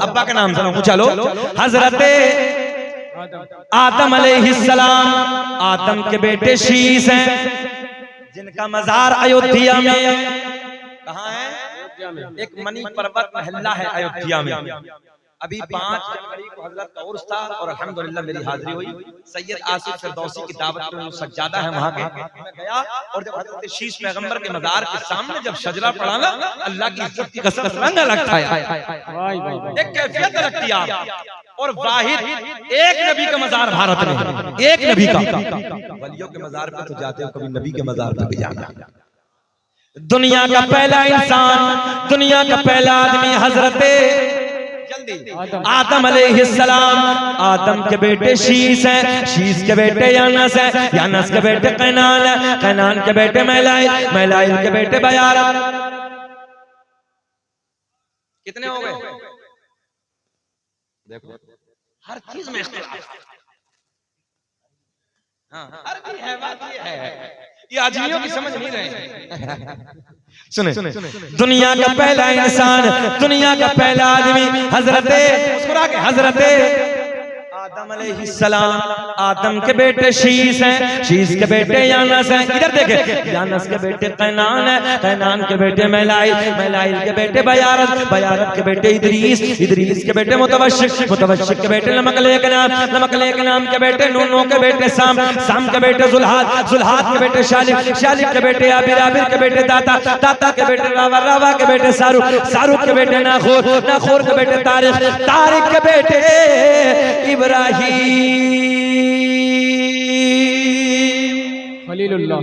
अब्बा का नाम सुनो, चलो। हजरत आदम अलैहिस्सलाम, आदम के बेटे शीश हैं, जिनका मजार अयोध्या में। कहाँ है? एक मनी पर्वत महल्ला है अयोध्या में। अभी 5 जनवरी को हजरत का उर्स था और अल्हम्दुलिल्लाह मेरी हाजिरी हुई। सैयद आसिफ फिरदौसी की दावत में सज्जादा है वहां के, मैं गया और जब हजरत शीश पैगंबर के मजार के सामने जब शजरा पड़ा ना, अल्लाह की इज्जत की कसम रंग अलग था, एक कैफियत अलग थी। और वाहिद एक नबी का मजार भारत में, एक नबी का। वलियों के मजार पे तो जाते हो, कभी नबी के मजार पे भी जाना। दुनिया का पहला इंसान, दुनिया का पहला आदमी हजरत आदम अलैहिस्सलाम, आदम के बेटे शीश हैं, शीश के बेटे यानस हैं, यानस के बेटे कैनान है, कैनान के बेटे मैलाइल, मैलाइल के बेटे बयार। कितने हो गए? देखो हर चीज में इख्तिलाफ। हाँ, हर है बात ये है, ये आदमियों की समझ नहीं रहे। सुने, दुनिया का पहला इंसान, दुनिया का पहला आदमी हजरत आदम अलैहिस्सलाम, आदम के बेटे शीश हैं, शीश के बेटे यानस हैं। इधर देखे, यानस के बेटे कैनान है, कैनान के बेटे मैलाइल, मैलाइल के बेटे बयारत, बयारत के बेटे इदरीस, इदरीस के बेटे मुतवश्शिक, मुतवश्शिक के बेटे नमकलेक नाम, नमकलेक नाम के बेटे नून के बेटे साम, साम के बेटे जुल्हाद, जुल्हाद के बेटे शालिक, शालिक के बेटे आबिर, आबिर के बेटे दाता, दाता के बेटे रावा, रावा के बेटे सारुक, सारुक के बेटे नाखोर, नाखोर के बेटे तारिक, तारिक के बेटे इब्राहिम, खलीलुल्लाह,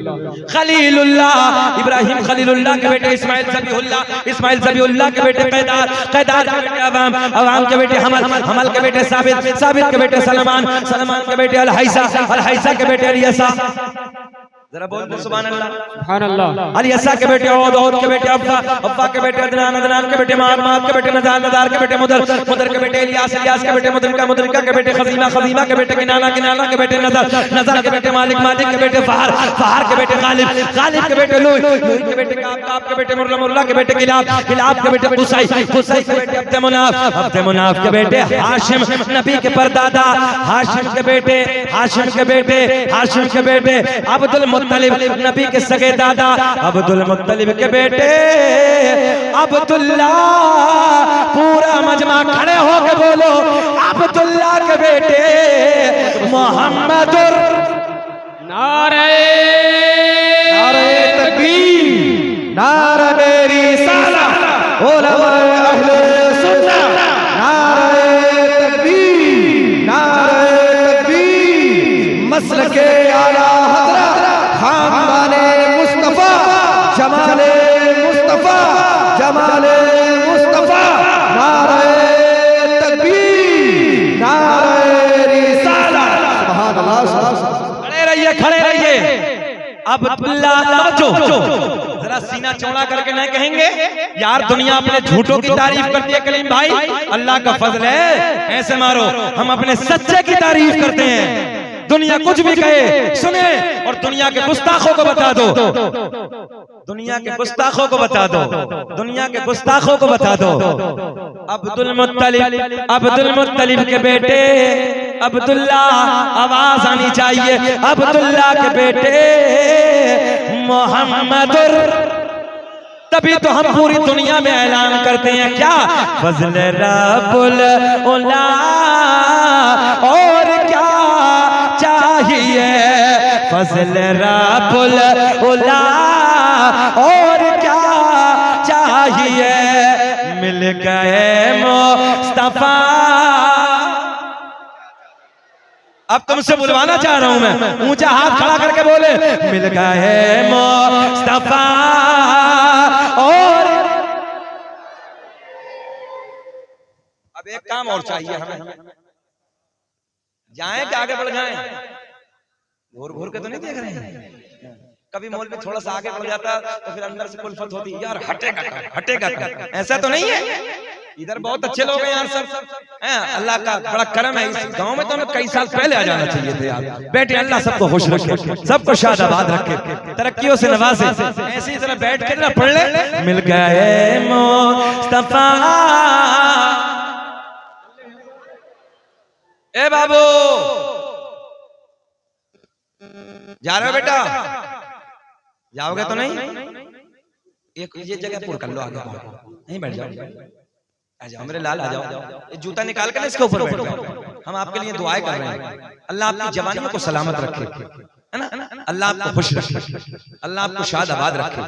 इब्राहिम खलीलुल्लाह के बेटे इस्माइल ज़बीहुल्लाह, इस्माइल ज़बीहुल्लाह के बेटे कैदार, कैदार के बेटे अवाम, अवाम के बेटे हमल, हमल के बेटे साबित, साबित के बेटे सलमान, सलमान के बेटे अल-हैसा, अल-हैसा के बेटे अलियसा। जरा बोल दो सुभान अल्लाह, सुभान अल्लाह। अलियसा के बेटे औद, औद के बेटे अब्बा, अब्बा के बेटे अदनान, अदनान के बेटे माद, माद के बेटे नज़ार, नज़ार के बेटे मुदर, मुदर के बेटे इलियास, इलियास के बेटे मुदरिका, मुदरिका के बेटे खजीमा, खजीमा के बेटे किनाना, किनाना के बेटे नज़र, नज़र के बेटे मालिक, मालिक के बेटे फहर, फहर के बेटे गालिब, गालिब के बेटे लूई, लूई के बेटे काब, काब के बेटे मुर्ला, मुर्ला के बेटे किलाब, किलाब के बेटे कुसै, कुसै के बेटे अब्द मुनाफ, अब्द मुनाफ के बेटे हाशिम, नबी के परदादा हाशिम के बेटे, हाशिम के बेटे, हाशिम के बेटे अब्दुल मुत्तलिब, नबी के सगे दादा अब्दुल मुत्तलिब के बेटे अब्दुल्ला। पूरा मजमा खड़े होके बोलो, अब्दुल्ला के बेटे मोहम्मदुर। नारे नारे तकबीर, नारे रिसालत, उलमाए अहले सुन्नत, नारे तकबीर, नारे तकबीर। मसलके आला खानदाने मुस्तफा, जमाले मुस्तफा, जमाले मुस्तफा। नारे तकबीर, नारे रिसालत, सुभान अल्लाह। खड़े रहिए, खड़े रहिए। अब जरा सीना चौड़ा करके नहीं कहेंगे यार, दुनिया अपने झूठों की तारीफ करती है कलीम भाई, अल्लाह का फजल है, ऐसे मारो। हम अपने सच्चे की तारीफ करते हैं। दुनिया कुछ भी कहे सुने, और दुनिया के गुस्ताखों को बता दो, दुनिया के गुस्ताखों को बता दो, दुनिया के गुस्ताखों को बता दो। अब्दुल मुत्तलिब, अब्दुल मुत्तलिब के बेटे अब्दुल्ला, आवाज आनी चाहिए, अब्दुल्ला के बेटे मोहम्मदुर। तभी तो हम पूरी दुनिया में ऐलान करते हैं क्या, फज़ल रब्बुल उला, और क्या चाहिए, फज़ल रब्बुल उला, और क्या चाहिए, मिल गए मुस्तफा। अब तुमसे बुलवाना चाह रहा हूं मैं, ऊंचा हाथ खड़ा करके बोले, मिल गए मुस्तफा। और अब एक काम और चाहिए हमें, जाएं कि आगे बढ़ जाएं? घूर घूर के तो नहीं देख रहे हैं? कभी मौलवी थोड़ा सा आगे बढ़ जाता तो फिर अंदर से कुल्फत होती, यार हटेगा हटेगा, ऐसा तो नहीं है। इधर बहुत अच्छे लोग हैं यार सब, अल्लाह का बड़ा करम है। इस गांव में तो हमें कई साल पहले आ जाना चाहिए थे यार। बैठे, अल्लाह सबको खुश रखे, सबको शादाबाद रखे, तरक्कियों से नवाजे। ऐसे ही जरा बैठ के ना पढ़ ले, मिल गए मुस्तफा। ए बाबू जा रहे हो बेटा? जाओगे तो नहीं? एक ये जगह पूर कर लो, आगे नहीं बैठ जाओ, आ जाओ मेरे लाल, आ जाओ। ये जूता निकाल कर इसके ऊपर बैठ जाओ। हम आपके लिए दुआएं कर रहे हैं, अल्लाह आपकी जवानियों को सलामत रखे, है ना, अल्लाह आपको खुश रखे, अल्लाह आपको शाद आबाद रखे।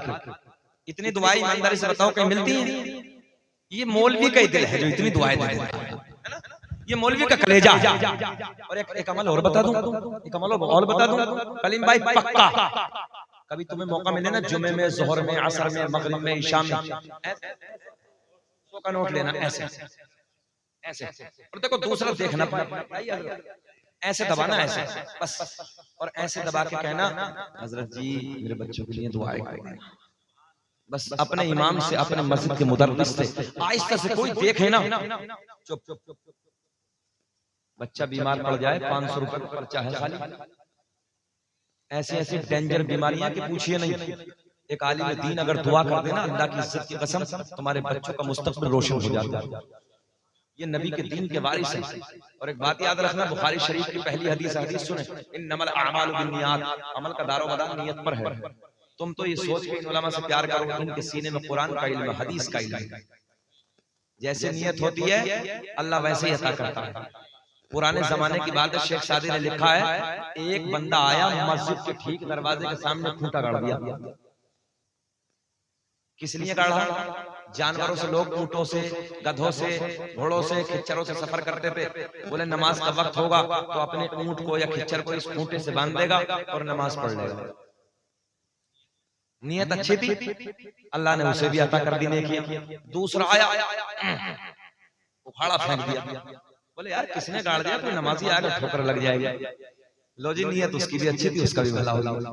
इतनी दुआएं ईमानदारी से बताओ कहीं मिलती हैं? ये मौलवी का ही दिल है जो इतनी दुआएं देता है ना, ये मौलवी का कलेजा। और एक अमल और बता दूं, एक अमल और बता दूं कलीम भाई, पक्का कभी तुम्हें मौका मिले ना, जुमे में, जोहर में, असर में, मगरिब में, इशा में, 100 का नोट लेना, ऐसे ऐसे, और देखो दूसरा देखना, ऐसे दबाना, ऐसे बस, और ऐसे दबा के कहना, हजरत जी मेरे बच्चों के लिए दुआएं करें। बस अपने इमाम से, अपने मस्जिद के मुदर्रिस से आहिस्ता से, कोई देखे ना, चुप। बच्चा बीमार पड़ जाए 500 रुपए का खर्चा है खाली। ऐसी ऐसी डेंजर बीमारियां कि पूछिए नहीं। एक आलिम दीन अगर दुआ कर देना, अल्लाह की इज्जत की कसम, तुम्हारे बच्चों का मुस्तकबिल रोशन हो जाता है। ये नबी के दीन के वारिस है। और एक बात याद रखना, बुखारी शरीफ की पहली हदीस सुने, इन्नमल अमालु बिन्नियात, अमल का दारोमदार नियत पर है। तुम तो ये सोच के इन उलमा से प्यार करो, इनके सीने में कुरान का इल्म, हदीस का इल्म, जैसे नियत होती है अल्लाह वैसे ही अता करता है। पुराने जमाने की बात है, शेख सादी ने लिखा है, एक बंदा आया मस्जिद के ठीक दरवाजे के सामने खूंटा गाड़ दिया। किस लिए गाड़ा? जानवरों से, लोग ऊंटों से, गधों से, घोड़ों से, खच्चरों से सफर करते थे। बोले नमाज का वक्त होगा तो अपने ऊंट को या खच्चर को इस खूंटे से बांध देगा और नमाज पढ़ लेगा। नियत अच्छी थी, अल्लाह ने उसे भी अता कर दी नेकी। दूसरा आया, उखाड़ा फेंक दिया। बोले यार किसने गाड़ दिया? कोई नमाजी आएगा ठोकर लग जाएगी। लो जी, नियत उसकी भी अच्छी थी, उसका भी भला होगा।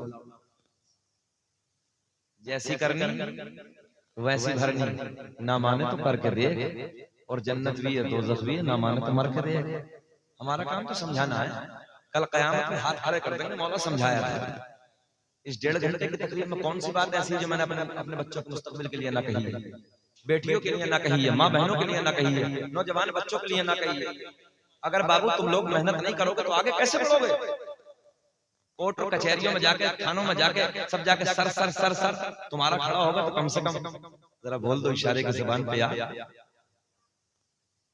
जैसी करनी वैसी भरनी, ना माने तो करके दे, और जन्नत भी है दोज़ख भी है, ना माने तो मर के दे। हमारा काम तो समझाना है, कल कयामत में हाथ खड़े कर देंगे, मौला समझाया है। इस 1.5 घंटे की तकरीर में कौन सी बात ऐसी है जो मैंने अपने बच्चों के मुस्तकबिल के लिए ना कही है, बेटियों के लिए ना कही है, माँ बहनों के लिए ना कही है, नौजवान बच्चों के लिए ना कही है। अगर बाबू तुम लोग मेहनत नहीं करोगे तो आगे कैसे बढ़ोगे? कोर्ट और कचहरियों में जाके, थानों में जाके, सब जाके सर सर सर सर तुम्हारा खड़ा होगा तो कम से कम जरा बोल दो इशारे की जुबान पे, यार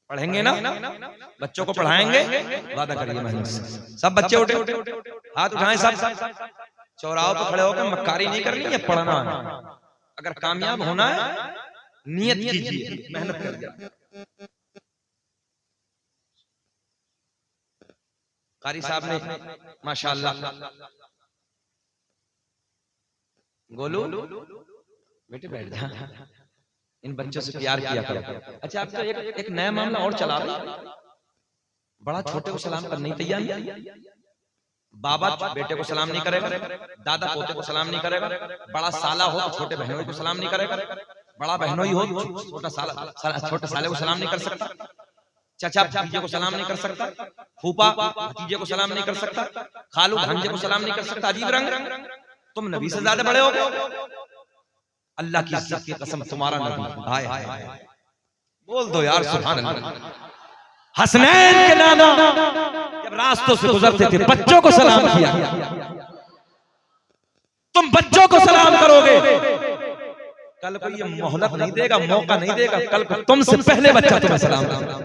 पढ़ेंगे ना, बच्चों को पढ़ाएंगे, वादा करिए मेहनत से। सब बच्चे उठे, हाथ उठाएं, सब चौराहों पे खड़े होकर मक्कारी नहीं करनी है, पढ़ना है। अगर कामयाब होना है नियत कीजिए, मेहनत करिए। कारी साहब ने माशाअल्लाह, गोलू बेटे बैठ जा, इन बच्चों से प्यार किया करो। अच्छा, आप तो एक नया मामला और चला रहे, बड़ा छोटे को सलाम करने की तैयारी। बाबा बेटे को सलाम नहीं करेगा, दादा पोते को सलाम नहीं करेगा, बड़ा साला हो तो छोटे बहनों को सलाम नहीं करेगा, बड़ा बहनों ही हो छोटे साले को सलाम नहीं कर सकता, चाचा भतीजे को सलाम नहीं कर सकता, फूफा भतीजे को सलाम नहीं कर सकता, खालू भांजे को सलाम नहीं कर सकता। अजीब रंग, तुम नबी से ज्यादा बड़े हो गए। अल्लाह की इज्जत की कसम, तुम्हारा नबी, हाय हाय बोल दो यार सुभान अल्लाह। हसनैन के नाना जब रास्तों से गुजरते थे बच्चों को सलाम किया। तुम बच्चों को सलाम करोगे, कल को ये मोहलत नहीं देगा, मौका नहीं देगा, कल को तुमसे पहले बच्चा तुम्हें सलाम करेगा।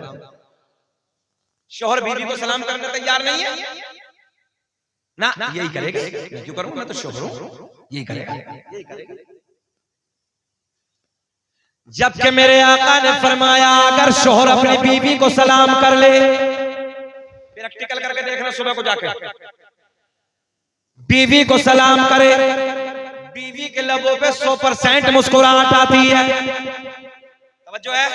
शोहर बीवी को सलाम करने तैयार नहीं है ना, यही करेगा। मैं क्यों करूं, मैं तो शोहर हूं, यही करेगा। जबकि मेरे आका ने फरमाया अगर शोहर अपनी बीवी को सलाम कर ले, प्रैक्टिकल करके देखना, सुबह को जाके बीवी को सलाम करे, बीवी के लबों पे 100% मुस्कुराहट आती है। तवज्जो है,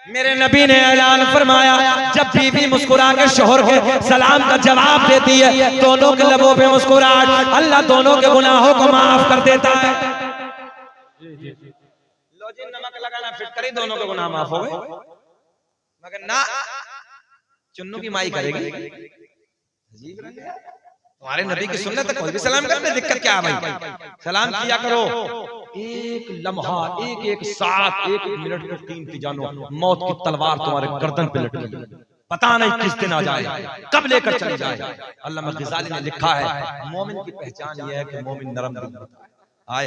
मेरे नबी ने ऐलान फरमाया जब बीवी मुस्कुरा के शोहर के सलाम का जवाब देती है, दोनों के लबों पे मुस्कुराहट, अल्लाह दोनों के गुनाहों को माफ कर देता है। लो जी, नमक लगाना फिट करी, दोनों के गुनाह माफ हो गए। मगर ना, चुन्नू की माई करेगी। तुम्हारे नबी की सुन्नत है, कोई भी सलाम करते, दिक्कत क्या है भाई? सलाम किया करो। एक लम्हा, एक एक साथ, एक एक मिनट में कीमती जानो, मौत की तलवार तुम्हारे गर्दन पे लटकी, पता नहीं किस दिन आ जाए, कब लेकर चली जाए। अल्लामा ग़ज़ाली ने लिखा है मोमिन की पहचान ये है कि मोमिन नरम दिल आए,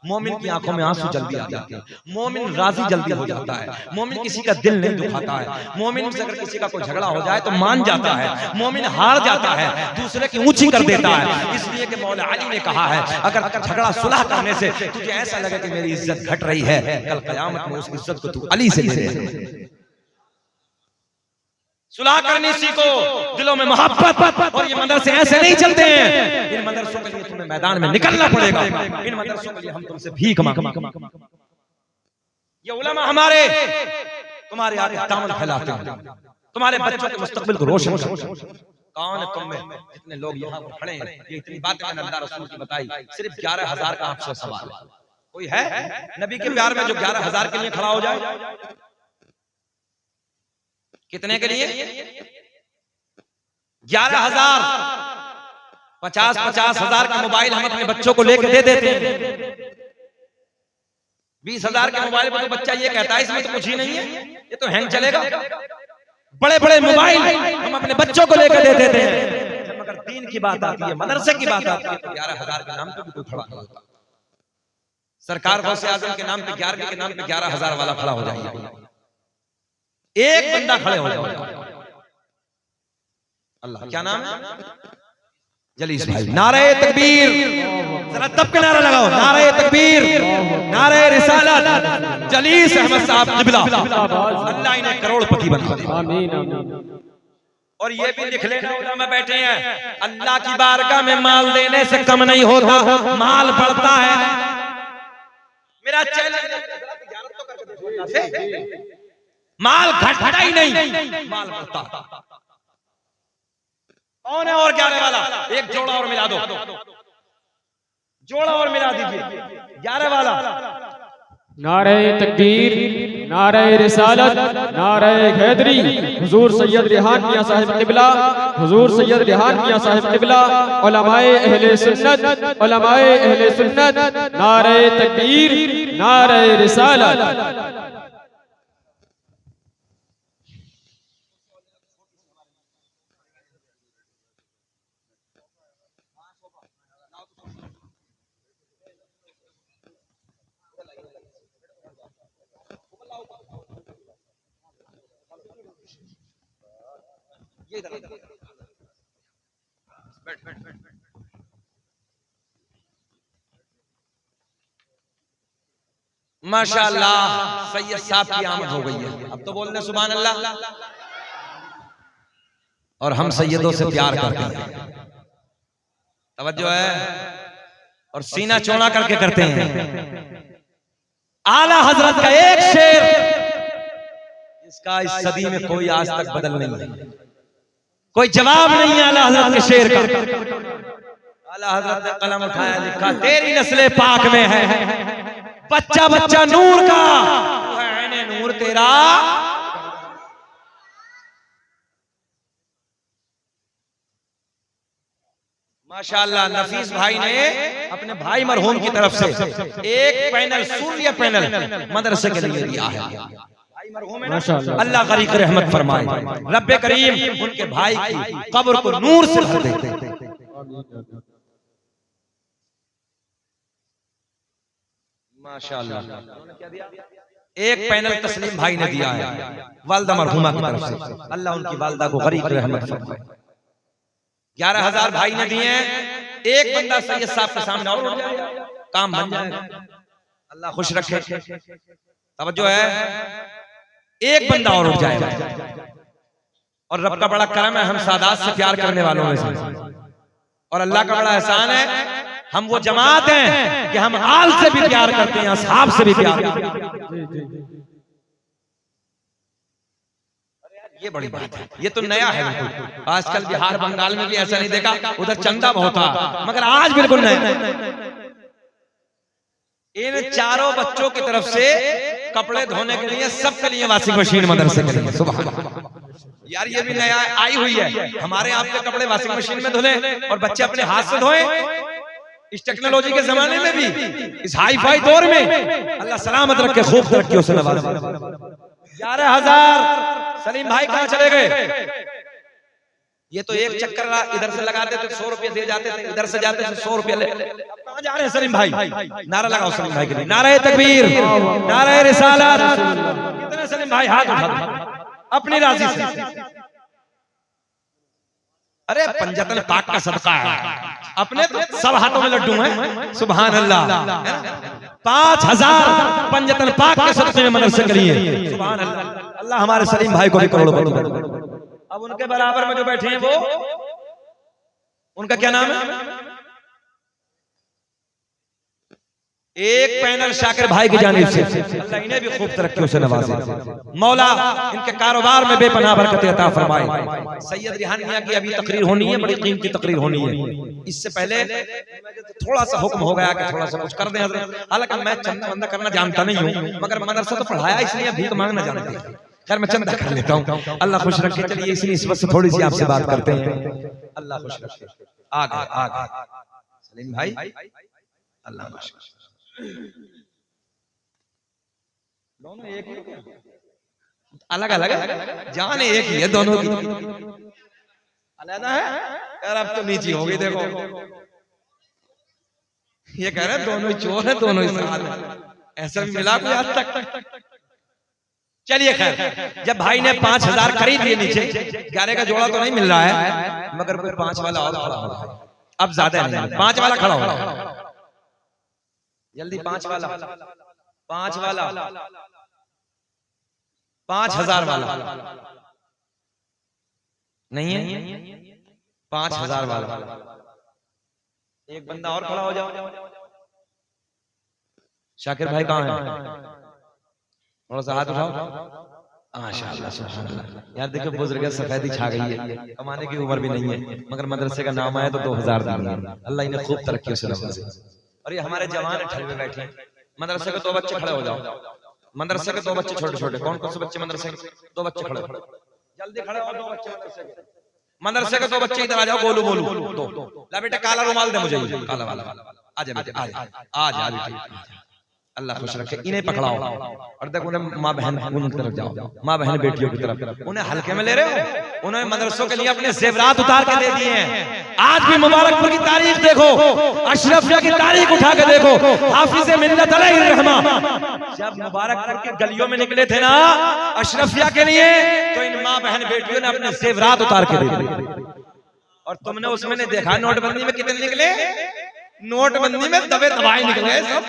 मोमिन की आंखों में आंसू जल्दी आ जाते हैं, मोमिन राजी जल्दी हो जाता है, मोमिन किसी का दिल नहीं दुखाता है, मोमिन से अगर किसी का कोई झगड़ा हो जाए तो मान जाता है, मोमिन हार जाता है, दूसरे की ऊंची कर देता है। इसलिए कि मौला अली ने कहा है अगर झगड़ा सुलह करने से तुझे ऐसा लगे कि मेरी इज्जत घट रही है, कल क़यामत में उस इज्जत को तू अली से ले ले। सुलह करनी सीखो, दिलों में मोहब्बत। और ये मदरसे ऐसे नहीं चलते हैं, इन मदरसों के लिए तुम्हें मैदान में निकलना पड़ेगा, इन मदरसों के लिए हम तुमसे भीख मांगेंगे। ये उलमा हमारे तुम्हारे आगे दामन फैलाते हैं, तुम्हारे बच्चों के मुस्तकबिल को रोशन करते हैं। कौन है तुम में जितने लोग यहाँ पर खड़े हैं, ये इतनी बातें मैंने अल्लाह रसूल की बताई, सिर्फ 11,000 का आपसे सवाल है। कोई है नबी के प्यार में जो 11,000 के लिए खड़ा हो जाए? कितने के लिए? 11,000। 50,000 का मोबाइल हम अपने बच्चों को लेकर दे देते हैं। 20,000 के मोबाइल पर तो बच्चा ये कहता है इसमें तो कुछ ही नहीं है, ये तो हैंग चलेगा। बड़े बड़े मोबाइल हम अपने बच्चों को लेकर दे देते हैं। जब मगर दीन की बात आती है, मदरसे की बात आती है, तो 11,000 के नाम पे भी कोई खड़ा नहीं होता। सरकार गौसे आजम के नाम पे 11 के नाम पे 11,000 वाला खड़ा हो जाएगा, एक बंदा खड़े हो जाए। अल्लाह क्या नाम है? जलीस भाई। नारे तकबीर, जरा दब के नारा लगाओ, नारे तकबीर, नारे रिसालत। जलीस अहमद साहब क़िबला, अल्लाह इन्हें करोड़पति बना दे। और ये भी लिख लेना उलमा बैठे हैं, अल्लाह की बारगाह में माल देने से कम नहीं होता, माल बढ़ता है। मेरा चैलेंज, माल घटता ही नहीं, माल बढ़ता। कौन है और 11 वाला? एक जोड़ा और मिला दो, जोड़ा और मिला दीजिए 11 वाला। नारे तकबीर, नारे रिसालत, नारे हैदरी। हुजूर सैयद रिहान मियां साहिब क़िबला, हुजूर सैयद रिहान मियां साहिब क़िबला, उलमाए अहले सुन्नत, उलमाए अहले सुन्नत। नारे तकबीर, नारे रिसालत। माशाअल्लाह सैयद साहब की आमद हो गई है। अब तो बोलने सुभान अल्लाह। और हम सैयदों से प्यार करते हैं, तवज्जो है, और सीना चौड़ा करके करते हैं। आला हजरत का एक शेर, इसका इस सदी में कोई आज तक बदल नहीं है, कोई जवाब नहीं है आला हजरत के शेर का। आला हजरत ने कलम उठाया, लिखा तेरी नस्ले पाक में है बच्चा बच्चा नूर का, है नूर तेरा। माशाअल्लाह नफीस भाई ने अपने भाई मरहूम की तरफ से एक पैनल, सूर्य पैनल मदरसे के लिए दिया है। अल्लाह गरीक रहमत फरमाए, रब्बे करीम उनके भाई की कब्र को नूर से भर दे। माशाअल्लाह एक पैनल तस्लीम भाई ने दिया है वालदा मरहुमा की तरफ से, अल्लाह उनकी वालदा को गरीक रहमत फरमाए। 11,000 भाई ने दिए हैं, एक बंदा सैयद साहब के सामने और काम बन जाएगा, अल्लाह खुश रखे। तवज्जो है, एक बंदा और उठ जाएगा। और रब का बड़ा करम है, हम सादात से प्यार करने वालों में से, और अल्लाह का बड़ा एहसान है हम वो जमात हैं कि हम आल से भी प्यार करते हैं, असहाब से भी प्यार करते हैं। ये बड़ी बात है, ये तो नया है बिल्कुल। आजकल बिहार बंगाल में भी ऐसा नहीं देखा, उधर चंदा बहुत था, मगर आज बिल्कुल नया। इन चारों बच्चों की तरफ से कपड़े धोने के लिए, सबके लिए वॉशिंग मशीन मदरसे के लिए। सुभान अल्लाह यार, ये भी नया आई हुई है। हमारे आपके कपड़े वॉशिंग मशीन में धुले और बच्चे अपने हाथ से धोए। इस टेक्नोलॉजी के जमाने में भी, इस हाई फाई दौर में, अल्लाह सलामत रखे, खूब तरक्की से नवाजे। 11,000। सलीम भाई कहाँ चले गए? ये तो एक चक्कर इधर से लगाते थे 100 रुपये दे जाते थे, इधर से जाते थे 100 रुपये ले। कहाँ जा रहे हैं सलीम भाई? नारा लगाओ सलीम भाई के लिए, नारे तकबीर, नारे रिसालत। कितने सलीम भाई हाथ उठा अपनी राशि से? अरे पंजतन पाक का सदका है, अपने तो सब हाथों में लड्डू हैं। सुभान अल्लाह। 5,000 पंजतन पाक के सदके में मदरसे के लिए। सुभान अल्लाह। अल्लाह हमारे सलीम भाई को भी करोड़पति। अब उनके बराबर में जो बैठे हैं वो, उनका क्या नाम है? एक पैनल शाकिर भाई की जानिब से अल्लाह इन्हें भी खूब तरक्कियों से नवाजे। मौला इनके कारोबार में बेपनाह बरकत अता फरमाए। सैयद रिहान मियां की अभी तकरीर होनी है, बड़ी कीमती तकरीर होनी है। इससे पहले थोड़ा सा हुक्म हो गया कि थोड़ा सा कुछ कर दें हज़रत। हालांकि मैं चंदा बंदा करना जानता नहीं हूँ, मगर मदरसा तो पढ़ाया इसलिए भीख मांगना जानते। खैर मैं चंदा कर लेता हूँ, अल्लाह खुश रखे। चलिए इसलिए इस वक्त थोड़ी सी आपसे बात करते हैं। अल्लाह खुश रखे। आ गए सलीम भाई, अल्लाह खुश रखे। दोनों एक ही अलग अलग है, जान एक ही है दोनों की, अलग है। यार अब तो नीची हो गई, देखो ये कह रहे हैं दोनों ही चोर है, दोनों ही साथ है। ऐसा भी मिला कोई आज तक? चलिए खैर, जब भाई ने 5,000 खरीद लिए, नीचे 11 का जोड़ा तो नहीं मिल रहा है, मगर कोई 5 वाला और खड़ा हो रहा है। अब ज्यादा नहीं, 5 वाला खड़ा हो रहा है। जल्दी 5 वाला, 5 वाला, 5,000 वाला नहीं है, 5,000 वाला। एक बंदा और खड़ा हो जाओ। शाकिर भाई कहाँ है? थोड़ा सा हाथ उठाओ। माशाअल्लाह सुभान अल्लाह। यार देखो बुजुर्ग सफेदी छा गई है, कमाने की उम्र भी नहीं है, मगर मदरसे का नाम आया तो 2,000 दिए। अल्लाह इन्हें खूब तरक्की से नवाजे। और ये हमारे जवान ठल में बैठे। मदरसे के 2 बच्चे खड़े हो जाओ। मदरसे के 2 बच्चे छोटे छोटे, कौन कौन से बच्चे मदरसे के? 2 बच्चे खड़े, जल्दी खड़े हो। 2 बच्चे मदरसे के, मदरसे के 2 बच्चे इधर आ जाओ। बोलू बोलू दो। ला बेटा काला रुमाल दे मुझे, काला वाला। आजा बेटा, आजा बेटा। अल्लाह खुश रखे। इन्हें पकड़ाओ और देखो उन्हें माँ बहन उनकी तरफ जाओ, माँ बहन बेटियों की तरफ। उन्हें हल्के में ले रहे हो? उन्हें मदरसों के लिए अपने जेवरात उतार के दे दिए हैं। आज भी मुबारकपुर की तारीख देखो, अशरफिया की तारीख उठा के देखो। हाफिज़ मिल्लत अलैहिर्रहमा जब मुबारकपुर के गलियों में निकले थे ना अशरफिया के लिए, तो इन माँ बहन बेटियों ने अपने जेवरात उतार के दे दिए। और तुमने उसमें ने देखा नोटबंदी में कितने निकले? नोटबंदी में दबे दबाए निकले सब।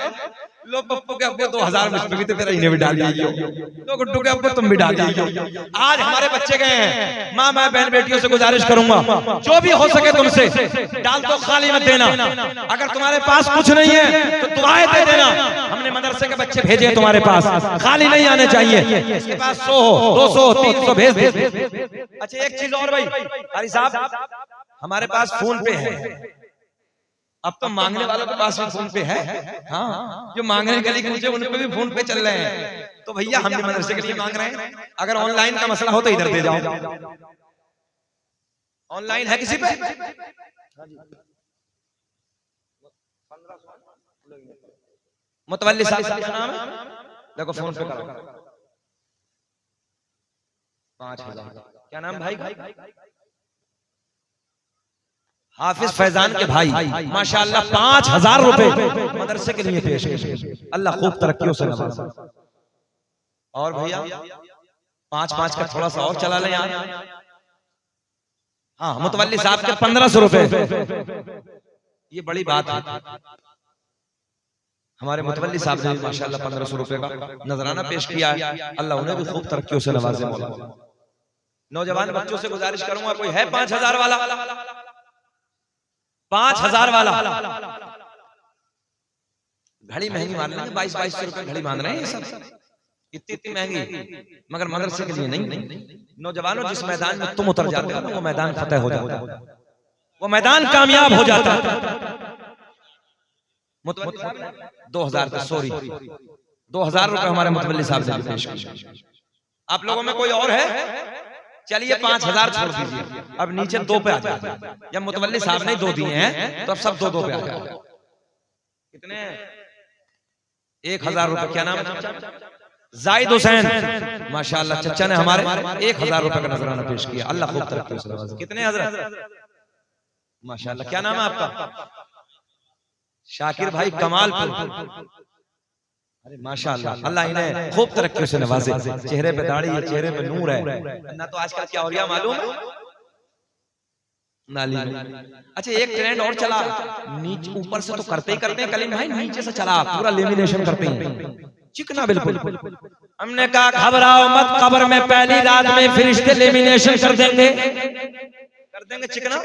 लो पप्पू के अब्बू 2,000 मुझ भी तो तेरा इन्हें भी डाल दिया, लो गुड्डू के अब्बू तुम भी डाल दिया। आज हमारे बच्चे गए हैं। माँ मैं बहन बेटियों से गुजारिश करूंगा, जो भी हो सके तुमसे डाल तो खाली मत देना। अगर तुम्हारे पास कुछ नहीं है तो दुआएं दे देना। हमने मदरसे के बच्चे भेजे तुम्हारे पास, खाली नहीं आने चाहिए। इसके पास 100 हो, 200, 300 भेज दे। अच्छा एक चीज और भाई, हरी साहब हमारे पास फोन पे है। अब तो मांगने वालों के पास भी फोन पे है। हाँ, जो मांगने गली के नीचे उन पे भी फोन पे चल रहे हैं। तो भैया हम भी मदरसे के लिए मांग रहे हैं। अगर ऑनलाइन का मसला हो तो इधर दे जाओ। ऑनलाइन है किसी पे? मुतवल्ली साहब का नाम है, देखो फोन पे करो। 5,000 क्या नाम भाई? हाफिज फैजान के भाई माशाअल्लाह 5,000 रुपए मदरसे के लिए पेश किए। अल्लाह खूब तरक्कियों से नवाजे। और भैया 5-5 का थोड़ा सा और चला लें यार। हाँ मुतवल्ली साहब के 1,500 रुपए, ये बड़ी बात है। हमारे मुतवल्ली साहब ने माशाअल्लाह 1,500 रुपए का नजराना पेश किया है। अल्लाह उन्हें भी खूब तरक्कियों से नवाजे। नौजवान बच्चों से गुजारिश करूंगा, कोई है 5,000 वाला? 5,000 वाला। घड़ी महंगी मान लेंगे, 2200 रुपए घड़ी मान रहे हैं सब, इतनी महंगी, मगर मदरसे के लिए नहीं। नौजवानों जिस मैदान में तुम उतर जाते हो वो मैदान फतेह हो जाता है, वो मैदान कामयाब हो जाता है। 2,000 सॉरी 2,000 रुपए हमारे मुतवल्ली साहब ने पेश किए। आप लोगों में कोई और है? चलिए 5,000 छोड़ दीजिए, अब नीचे 2 पे आ जाए। जब मुतवल्ली साहब ने 2 दिए हैं तो अब सब 2-2 पे आ जाए। कितने? 1,000 रुपए। क्या नाम है? जाहिद हुसैन माशाल्लाह चचा ने हमारे 1000 रुपए का नजराना पेश किया। अल्लाह खूब तरक्की उसे। कितने हजरत माशाल्लाह। क्या नाम है आपका? शाकिर भाई कमालपुर। अरे माशाल्लाह, अल्लाह इन्हें खूब तरक्की से नवाजे। चेहरे पे दाढ़ी है, चेहरे पे नूर है ना। तो आजकल क्या हो गया मालूम है? नाली। अच्छा एक ट्रेंड और चला, नीचे ऊपर से तो करते ही करते हैं कलीम भाई, नीचे से चला पूरा लेमिनेशन करते हैं, चिकना बिल्कुल। हमने कहा घबराओ मत, कब्र में पहली रात में फरिश्ते लेमिनेशन कर देंगे चिकना।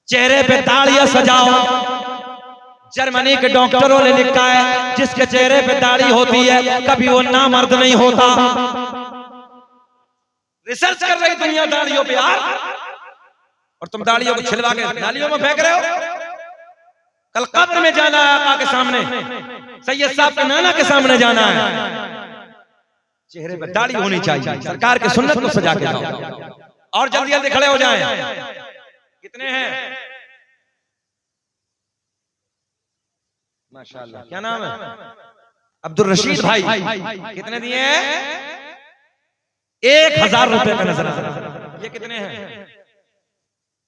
चेहरे पे दाढ़ियां सजाओ। जर्मनी के डॉक्टरों ने लिखा है जिसके चेहरे पे दाढ़ी होती है कभी वो नामर्द नहीं होता। रिसर्च कर रही दुनिया दाढ़ियों पे यार, और तुम दाढ़ियों को छिलवा के नालियों में फेंक रहे हो। कल कब्र में जाना है आका के सामने, सैयद साहब के नाना के सामने जाना है। चेहरे पे दाढ़ी होनी चाहिए, सरकार की सुन्नत को सजा के जाओ। और जल्दी जल्दी खड़े हो जाएं। कितने हैं माशाल्लाह? क्या नाम है? अब्दुल रशीद भाई। कितने दिए हैं? 1000 रुपए का नजराना। ये कितने हैं?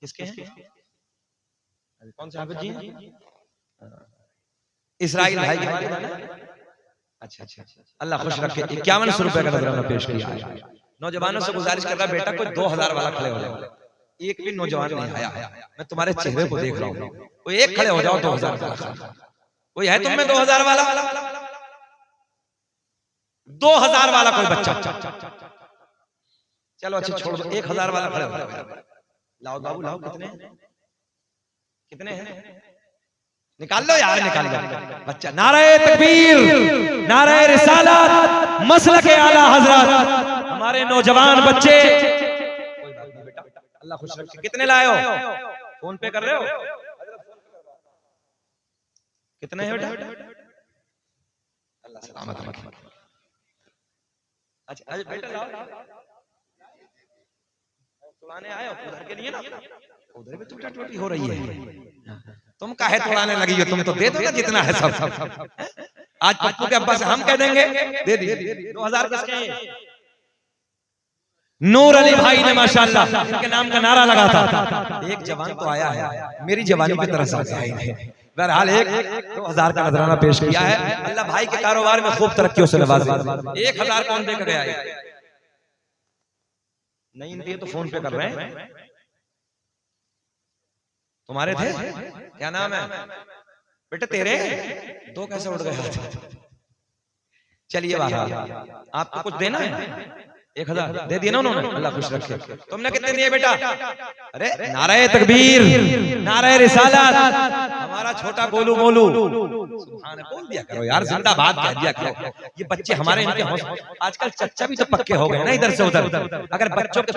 किसके हैं? कौन से हाफिज जी? इस्राइल भाई के। अच्छा अच्छा, अल्लाह खुश रखे। 5100 रुपए का नजराना पेश किया। नौजवानों से गुजारिश कर रहा बेटा कोई 2000 वाला खड़े हो जाओ। एक भी नौजवान नहीं आया, मैं तुम्हारे चेहरे को देख रहा हूँ। कोई एक खड़े हो जाओ 2000 वाला। कोई है तुम में 2000 वाला? 2000 वाला कोई बच्चा? चलो अच्छा छोड़ दो, 1000 वाला खड़े हो जाओ। लाओ बाबू लाओ। कितने हैं? निकाल लो यार, निकाल लो बच्चा। नारे तकबीर, नारे रिसालत, मसलक आला हजरत, हमारे नौजवान बच्चे। कोई बात नहीं बेटा, अल्लाह खुश रखे। कितने लाए हो? फोन पे कर रहे हो? कितने हैं बेटा? अल्लाह सलामत रखे। अच्छा बेटा लाओ, तोड़ाने आए हो उधर के लिए ना, उधर भी टूटा टूटी हो रही है। तुम काहे तोड़ाने लगी हो? तुम तो दे दो ना जितना है सब। आज पप्पू के अब्बा से हम कह देंगे दे दीजिए। 2000 किसके हैं? नूर अली भाई ने माशाल्लाह इनके नाम का नारा लगा था। एक जवान तो आया है, मेरी जवानी की तरह से आया है। बहरहाल 2000 का नजराना पेश किया है। अल्लाह भाई के कारोबार में खूब तरक्कियों से नवाजे। 1000 कौन दे कर गया है? नहीं दिए तो फोन पे कर रहे हैं। तुम्हारे थे? क्या नाम है बेटा तेरे? 2 कैसे उड़ गए? चलिए बाहर, आपको कुछ देना है? 1000 दे दिया ना उन्होंने, अल्लाह खुश रखे। तुमने कितने दिए बेटा? अरे नारे तकबीर, नारे रिसालत, हमारा छोटा गोलू मोलू। सुभान बोल दिया करो यार, जिंदाबाद कह दिया करो। ये बच्चे हमारे इनके आजकल चच्चा भी तो पक्के हो गए ना इधर से उधर। अगर बच्चों के